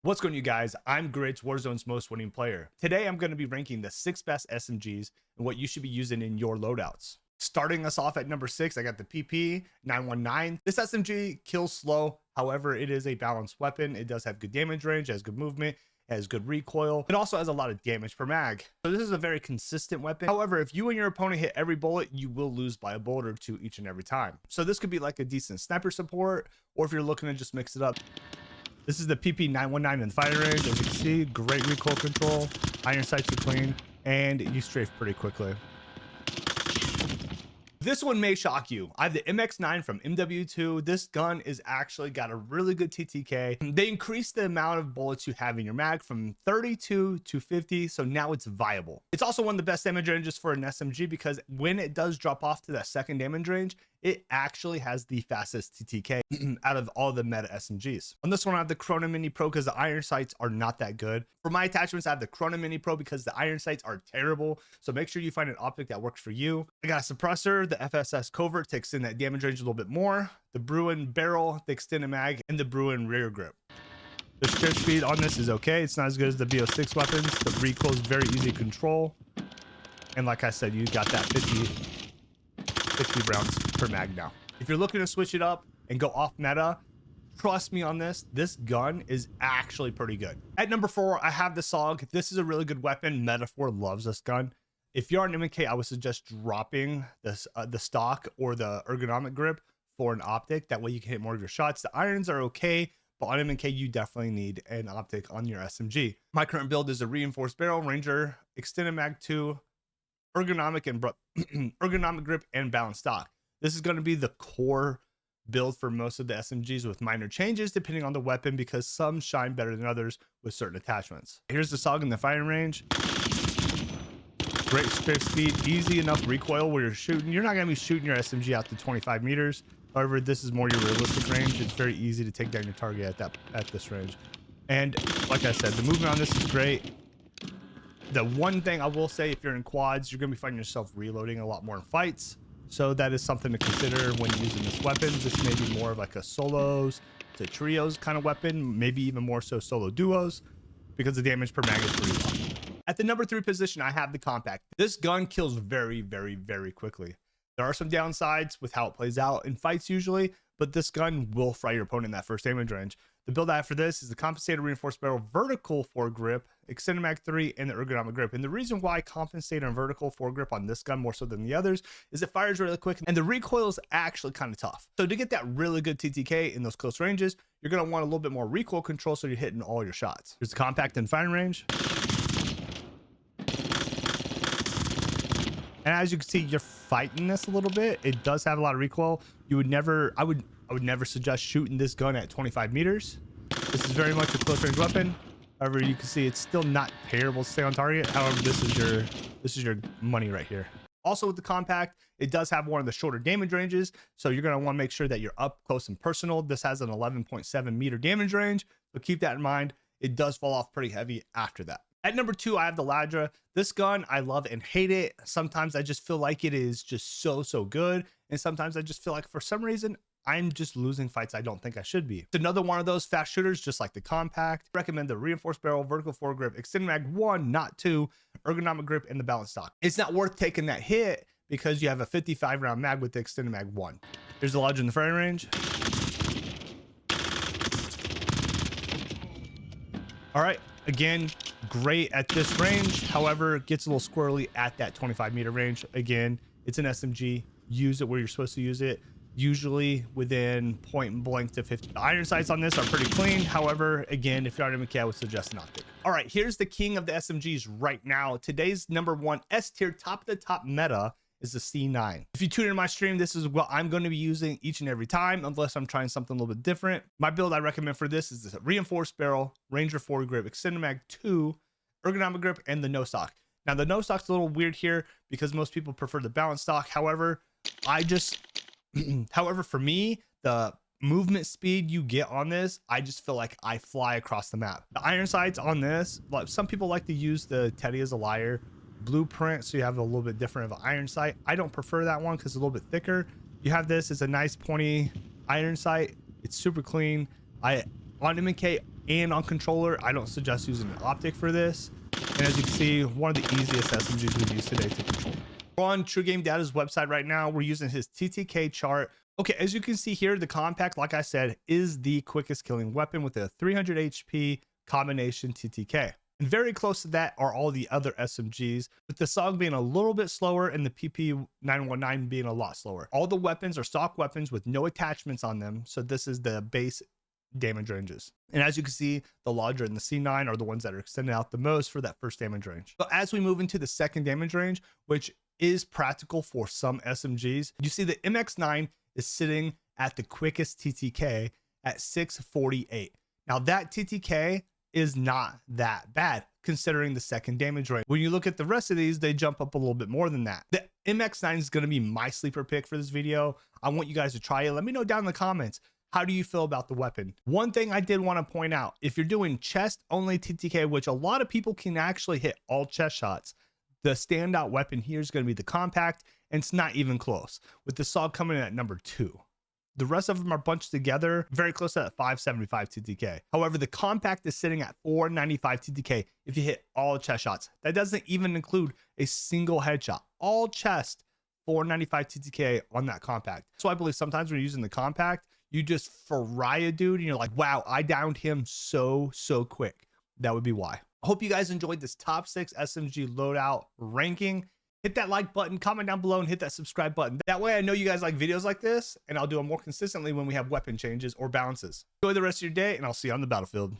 What's going on, you guys? I'm Grits, Warzone's most winning player. Today, I'm going to be ranking the 6 best SMGs and what you should be using in your loadouts. Starting us off at number 6, I got the PP 919. This SMG kills slow. However, it is a balanced weapon. It does have good damage range, has good movement, has good recoil. It also has a lot of damage per mag. So this is a very consistent weapon. However, if you and your opponent hit every bullet, you will lose by a bullet or two each and every time. So this could be like a decent sniper support, or if you're looking to just mix it up. This is the PP 919 in the firing range. As you can see, great recoil control, iron sights are clean, and you strafe pretty quickly. This one may shock you. I have the MX9 from MW2. This gun is actually got a really good TTK. They increased the amount of bullets you have in your mag from 32 to 50, so now it's viable. It's also one of the best damage ranges for an SMG because when it does drop off to that second damage range, it actually has the fastest TTK out of all the meta SMGs. On this one, I have the Chrono Mini Pro because the iron sights are not that good. For my attachments, I have the Chrono Mini Pro because the iron sights are terrible. So make sure you find an optic that works for you. I got a suppressor, the FSS Covert to extend that damage range a little bit more, the Bruin Barrel, the extended mag, and the Bruin Rear Grip. The strip speed on this is okay. It's not as good as the BO6 weapons. The recoil is very easy to control. And like I said, you got that 50 rounds per mag now. If you're looking to switch it up and go off meta, trust me on this, this gun is actually pretty good. At number 4, I have the SOG. This is a really good weapon. Metaphor loves this gun. If you're on MK, I would suggest dropping this the stock or the ergonomic grip for an optic. That way you can hit more of your shots. The irons are okay, but on MK, you definitely need an optic on your SMG. My current build is a reinforced barrel, Ranger, extended mag 2, ergonomic and ergonomic grip, and balanced stock. This is going to be the core build for most of the SMGs with minor changes depending on the weapon because some shine better than others with certain attachments. Here's the SOG in the firing range. Great strafe speed, easy enough recoil where you're shooting. You're not going to be shooting your SMG out to 25 meters. However, this is more your realistic range. It's very easy to take down your target at this range. And like I said, the movement on this is great. The one thing I will say, if you're in quads, you're going to be finding yourself reloading a lot more in fights. So that is something to consider when using this weapon. This may be more of like a solos to trios kind of weapon, maybe even more so solo duos, because the damage per mag is pretty low. At the number 3 position, I have the compact. This gun kills very, very, very quickly. There are some downsides with how it plays out in fights usually, but this gun will fry your opponent in that first damage range. The build I have for this is the compensated reinforced barrel vertical foregrip, extended mag 3, and the ergonomic grip. And the reason why I compensate on vertical foregrip on this gun more so than the others is it fires really quick and the recoil is actually kind of tough. So to get that really good TTK in those close ranges, you're going to want a little bit more recoil control so you're hitting all your shots. Here's the compact and firing range. And as you can see, you're fighting this a little bit. It does have a lot of recoil. You would never, I would never suggest shooting this gun at 25 meters. This is very much a close range weapon. However, you can see it's still not terrible to stay on target. However, this is your money right here. Also with the compact, it does have one of the shorter damage ranges. So you're going to want to make sure that you're up close and personal. This has an 11.7 meter damage range, but keep that in mind. It does fall off pretty heavy after that. At number 2, I have the Ladra. This gun, I love and hate it. Sometimes I just feel like it is just so good. And sometimes I just feel like for some reason, I'm just losing fights I don't think I should be. It's another one of those fast shooters, just like the compact. I recommend the reinforced barrel, vertical foregrip, extended mag 1, not 2, ergonomic grip, and the balanced stock. It's not worth taking that hit because you have a 55 round mag with the extended mag 1. Here's the Ladra in the firing range. All right, again, great at this range. However, it gets a little squirrely at that 25 meter range. Again, it's an SMG. Use it where you're supposed to use it. Usually within point blank to 50. The iron sights on this are pretty clean. However, again, if you're on MK, I would suggest an optic. All right, here's the king of the SMGs right now. Today's number 1 S tier, top of the top meta is the C9. If you tune into my stream, this is what I'm going to be using each and every time, unless I'm trying something a little bit different. My build I recommend for this is the reinforced barrel, Ranger foregrip, extended mag 2, ergonomic grip, and the no stock. Now the no stock's a little weird here because most people prefer the balanced stock. However, however, for me, the movement speed you get on this, I just feel like I fly across the map. The iron sights on this, like some people like to use the Teddy as a liar blueprint, so you have a little bit different of an iron sight. I don't prefer that one because it's a little bit thicker. You have this as a nice pointy iron sight. It's super clean. On MK, and on controller, I don't suggest using an optic for this. And as you can see, one of the easiest SMGs we've used today to control. We're on True Game Data's website right now. We're using his TTK chart. Okay, as you can see here, the compact, like I said, is the quickest killing weapon with a 300 HP combination TTK. And very close to that are all the other SMGs, with the SOG being a little bit slower and the PP919 being a lot slower. All the weapons are stock weapons with no attachments on them, so this is the base damage ranges. And as you can see, the larger and the C9 are the ones that are extended out the most for that first damage range. But as we move into the second damage range, which is practical for some SMGs, you see the MX9 is sitting at the quickest TTK at 648. Now that TTK is not that bad considering the second damage range. When you look at the rest of these, they jump up a little bit more than that. The MX9 is going to be my sleeper pick for this video. I want you guys to try it. Let me know down in the comments, how do you feel about the weapon? One thing I did want to point out, if you're doing chest only TTK, which a lot of people can actually hit all chest shots, the standout weapon here is going to be the compact, and it's not even close, with the SOG coming in at number 2. The rest of them are bunched together very close to that 575 TTK. However, the compact is sitting at 495 TTK if you hit all chest shots. That doesn't even include a single headshot. All chest, 495 TTK on that compact. So I believe sometimes when you're using the compact, you just fry a dude and you're like, wow, I downed him so quick. That would be why. I hope you guys enjoyed this top 6 SMG loadout ranking. Hit that like button, comment down below, and hit that subscribe button. That way I know you guys like videos like this, and I'll do them more consistently when we have weapon changes or balances. Enjoy the rest of your day, and I'll see you on the battlefield.